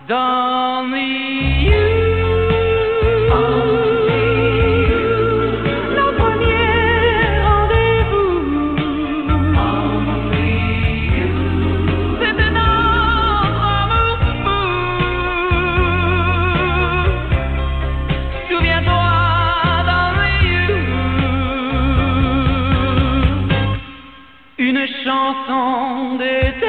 Only you. Nos premiers rendez-vous. C'était notre amour fou. Souviens-toi d'Only You. Une chanson d'été.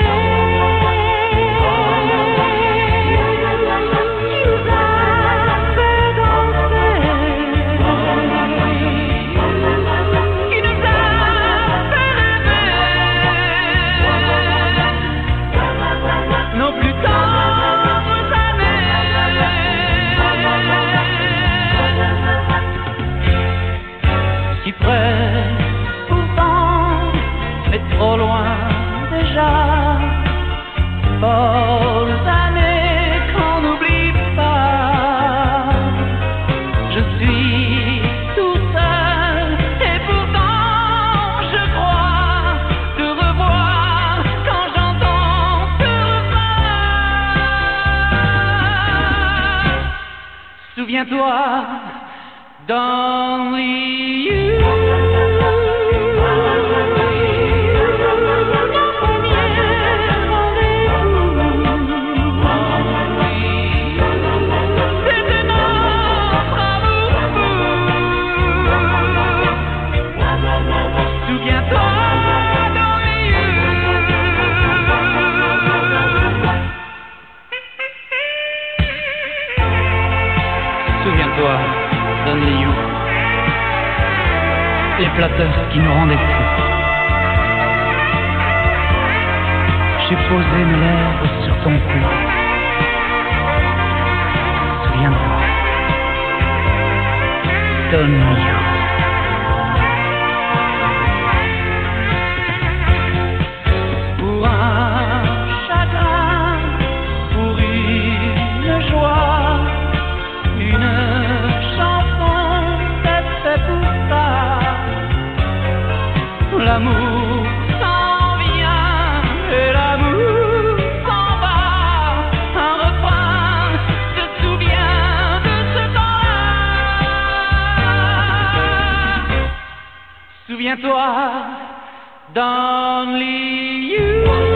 Si près, pourtant, mais trop loin déjà. Folles années qu'on n'oublie pas. Je suis tout seul et pourtant je crois te revoir quand j'entends ce refrain. Souviens-toi d'Only You. Souviens-toi d'Only You. Les flatteurs qui nous rendaient fous. J'ai posé mes lèvres sur ton cou. Souviens-toi d'Only You. Pour un chagrin, pour une joie, une chanson, c'est fait pour ça. L'amour s'en vient et l'amour s'en va. Un refrain se souvient de ce temps-là. Souviens-toi d'Only You.